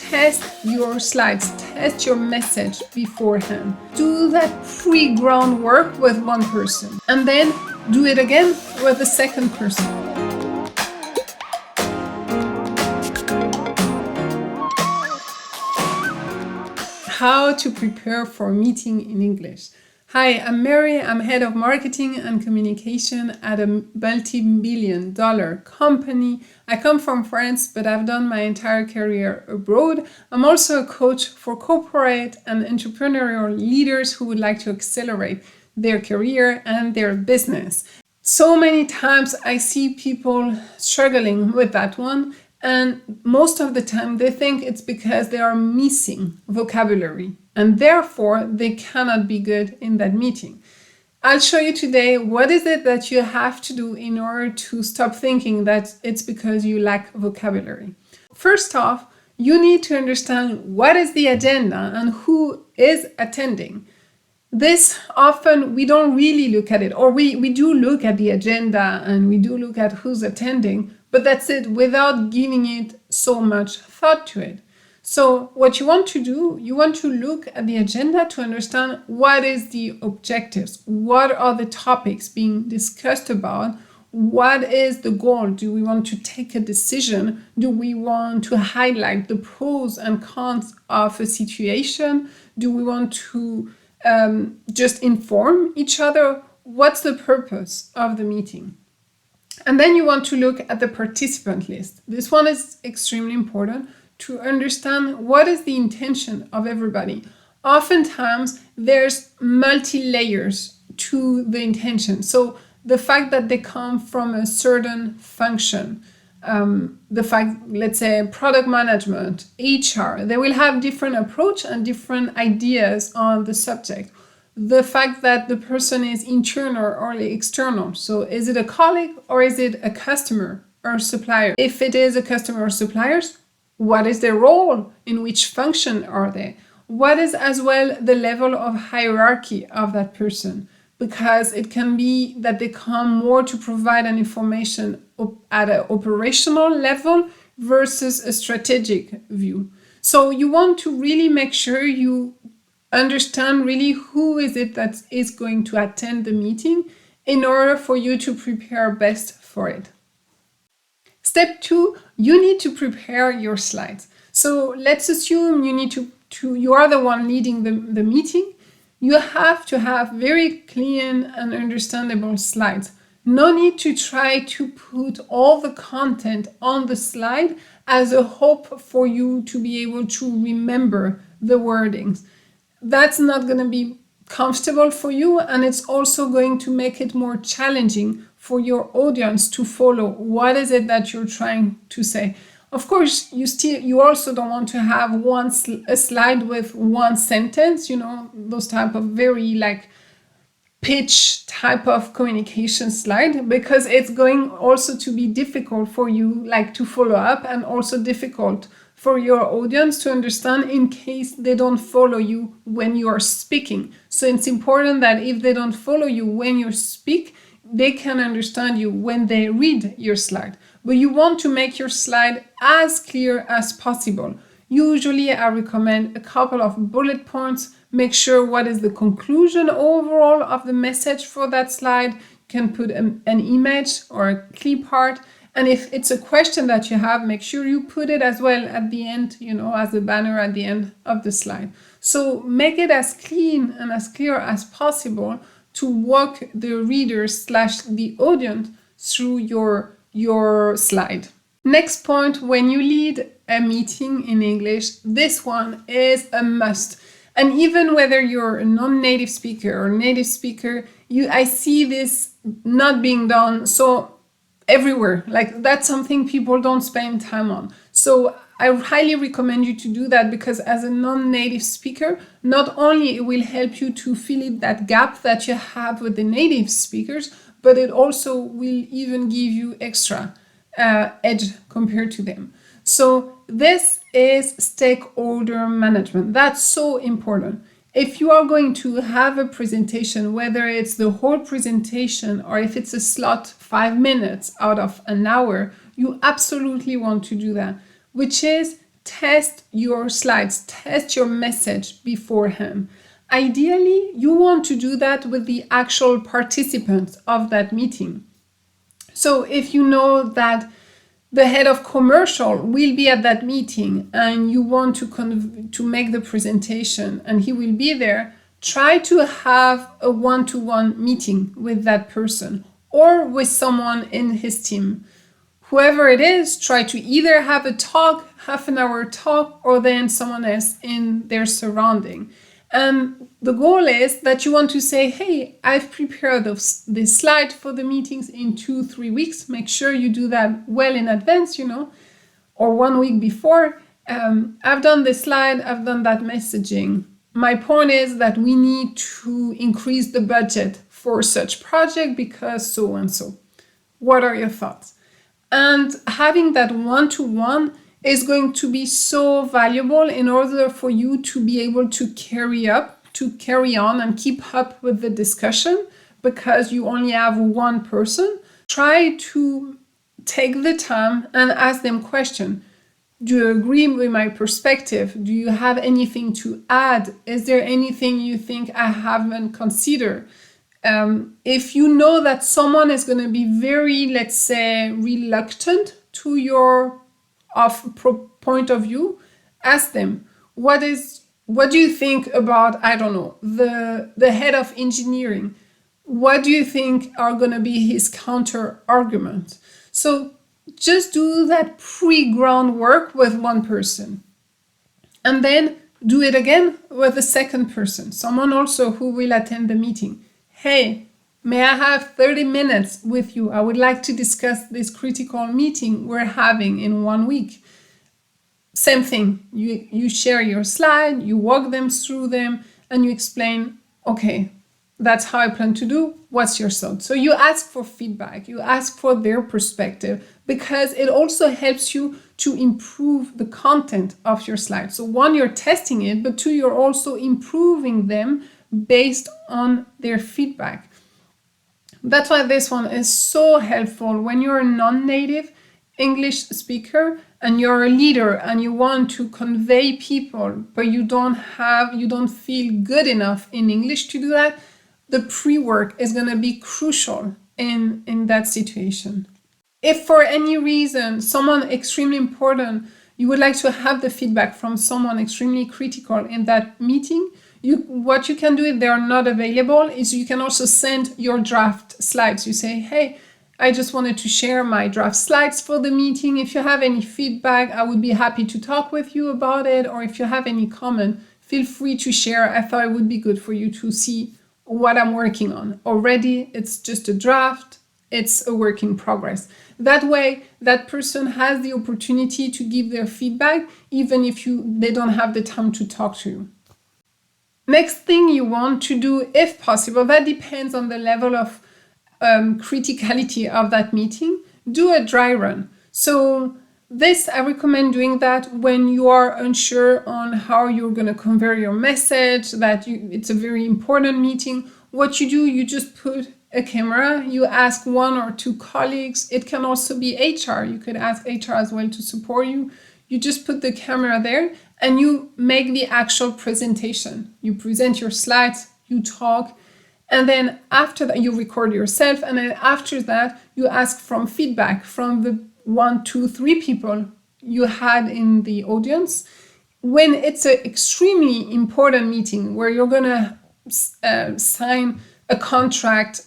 test your slides, test your message beforehand. Do that pre-groundwork with one person and then do it again with the second person. How to prepare for a meeting in English. Hi, I'm Mary. I'm head of marketing and communication at a multi-billion-dollar company. I come from France, but I've done my entire career abroad. I'm also a coach for corporate and entrepreneurial leaders who would like to accelerate their career and their business. So many times I see people struggling with that one, and most of the time they think it's because they are missing vocabulary and therefore they cannot be good in that meeting. I'll show you today what is it that you have to do in order to stop thinking that it's because you lack vocabulary. First off, you need to understand what is the agenda and who is attending. This often we don't really look at it, or we do look at the agenda and we do look at who's attending, but that's it, without giving it so much thought to it. So what you want to do, you want to look at the agenda to understand what is the objectives, what are the topics being discussed about, what is the goal, do we want to take a decision, do we want to highlight the pros and cons of a situation, do we want to just inform each other, what's the purpose of the meeting? And then you want to look at the participant list. This one is extremely important to understand what is the intention of everybody. Oftentimes, there's multi-layers to the intention. So the fact that they come from a certain function, the fact, let's say, product management, HR, they will have different approach and different ideas on the subject. The fact that the person is internal or external. So is it a colleague or is it a customer or supplier? If it is a customer or suppliers, what is their role? In which function are they? What is as well the level of hierarchy of that person? Because it can be that they come more to provide an information at an operational level versus a strategic view. So you want to really make sure you understand really who is it that is going to attend the meeting in order for you to prepare best for it. Step 2, you need to prepare your slides. So let's assume you need you are the one leading the meeting. You have to have very clean and understandable slides. No need to try to put all the content on the slide as a hope for you to be able to remember the wordings. That's not going to be comfortable for you, and it's also going to make it more challenging for your audience to follow what is it that you're trying to say. Of course, you also don't want to have a slide with one sentence, those type of very pitch type of communication slide, because it's going also to be difficult for you to follow up, and also difficult for your audience to understand in case they don't follow you when you are speaking. So it's important that if they don't follow you when you speak, they can understand you when they read your slide. But you want to make your slide as clear as possible. Usually I recommend a couple of bullet points. Make sure what is the conclusion overall of the message for that slide. You can put an image or a clip art. And if it's a question that you have, make sure you put it as well at the end, as a banner at the end of the slide. So make it as clean and as clear as possible to walk the reader/the audience through your slide. Next point, when you lead a meeting in English, this one is a must. And even whether you're a non-native speaker or native speaker, I see this not being done so everywhere. That's something people don't spend time on. So I highly recommend you to do that, because as a non-native speaker, not only it will help you to fill in that gap that you have with the native speakers, but it also will even give you extra edge compared to them. So this is stakeholder management. That's so important. If you are going to have a presentation, whether it's the whole presentation or if it's a slot 5 minutes out of an hour, you absolutely want to do that, which is test your slides, test your message beforehand. Ideally, you want to do that with the actual participants of that meeting. So if you know that the head of commercial will be at that meeting and you want to make the presentation and he will be there, try to have a one-to-one meeting with that person or with someone in his team. Whoever it is, try to either have a talk, half an hour talk, or then someone else in their surrounding. And the goal is that you want to say, hey, I've prepared this slide for the meetings in 2-3 weeks. Make sure you do that well in advance, or 1 week before. I've done this slide, I've done that messaging. My point is that we need to increase the budget for such project because so and so. What are your thoughts? And having that one-to-one is going to be so valuable in order for you to be able to carry on and keep up with the discussion, because you only have one person. Try to take the time and ask them questions. Do you agree with my perspective? Do you have anything to add? Is there anything you think I haven't considered? If you know that someone is going to be very, let's say, reluctant to your point of view, ask them, what do you think about, I don't know, the head of engineering? What do you think are going to be his counter arguments? So just do that pre-groundwork with one person. And then do it again with a second person, someone also who will attend the meeting. Hey, may I have 30 minutes with you? I would like to discuss this critical meeting we're having in 1 week. Same thing, you share your slide, you walk them through them, and you explain, okay, that's how I plan to do. What's your thought? So you ask for feedback, you ask for their perspective, because it also helps you to improve the content of your slide. So one, you're testing it, but two, you're also improving them based on their feedback. That's why this one is so helpful when you're a non-native English speaker and you're a leader and you want to convey people, but you don't feel good enough in English to do that. The pre-work is going to be crucial in that situation. If for any reason someone extremely important, you would like to have the feedback from someone extremely critical in that meeting, what you can do if they are not available is you can also send your draft slides. You say, hey, I just wanted to share my draft slides for the meeting. If you have any feedback, I would be happy to talk with you about it. Or if you have any comment, feel free to share. I thought it would be good for you to see what I'm working on. Already, it's just a draft. It's a work in progress. That way, that person has the opportunity to give their feedback, even if they don't have the time to talk to you. Next thing you want to do, if possible, that depends on the level of criticality of that meeting, do a dry run. So this, I recommend doing that when you are unsure on how you're going to convey your message, it's a very important meeting. What you do, you just put a camera, you ask 1 or 2 colleagues. It can also be HR. You could ask HR as well to support you. You just put the camera there and you make the actual presentation. You present your slides, you talk, and then after that you record yourself, and then after that you ask for feedback from the 1, 2, 3 people you had in the audience. When it's an extremely important meeting where you're gonna sign a contract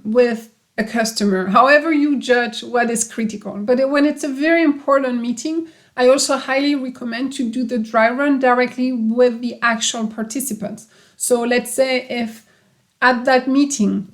with a customer, however you judge what is critical. But when it's a very important meeting, I also highly recommend to do the dry run directly with the actual participants. So let's say if at that meeting,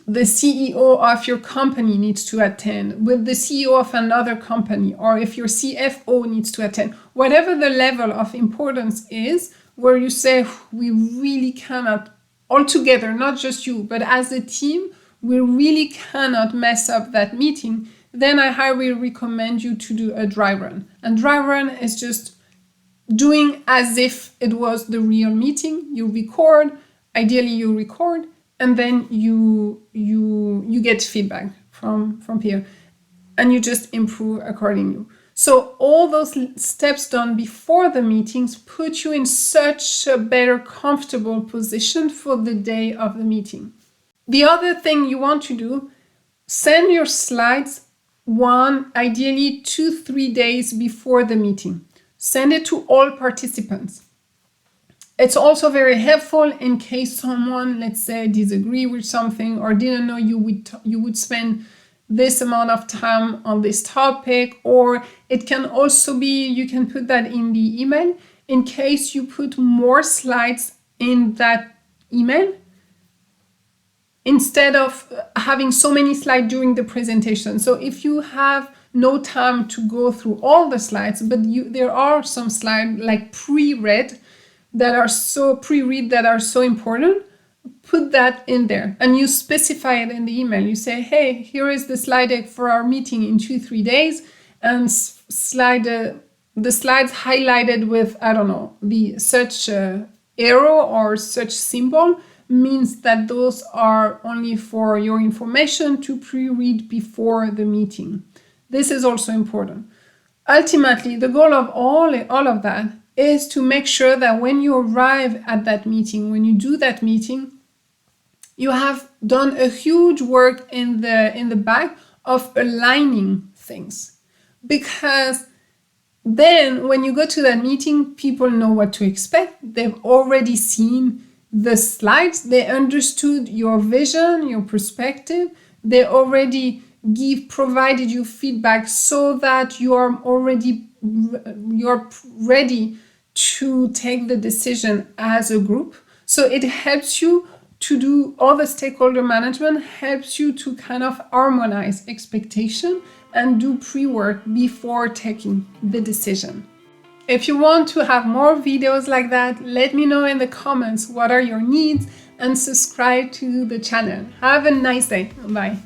the CEO of your company needs to attend, with the CEO of another company, or if your CFO needs to attend, whatever the level of importance is, where you say, we really cannot, all together, not just you, but as a team, we really cannot mess up that meeting, then I highly recommend you to do a dry run. And dry run is just doing as if it was the real meeting. You record, ideally you record, and then you get feedback from peer, and you just improve accordingly. So all those steps done before the meetings put you in such a better, comfortable position for the day of the meeting. The other thing you want to do, send your slides ideally 2-3 days before the meeting. Send it to all participants. It's also very helpful in case someone, let's say, disagree with something or didn't know you would spend this amount of time on this topic, or it can also be, you can put that in the email in case you put more slides in that email instead of having so many slides during the presentation. So if you have no time to go through all the slides, but there are some slides like pre-read that are so important, put that in there and you specify it in the email. You say, hey, here is the slide deck for our meeting in 2-3 days, and the slides highlighted with, I don't know, the such arrow or such symbol means that those are only for your information to pre-read before the meeting. This is also important. Ultimately, the goal of all of that is to make sure that when you arrive at that meeting, when you do that meeting, you have done a huge work in the back of aligning things. Because then when you go to that meeting, people know what to expect. They've already seen the slides. They understood your vision, your perspective. They already provided you feedback so that you're ready to take the decision as a group. So it helps you to do all the stakeholder management, helps you to kind of harmonize expectation and do pre-work before taking the decision. If you want to have more videos like that, let me know in the comments what are your needs and subscribe to the channel. Have a nice day. Bye.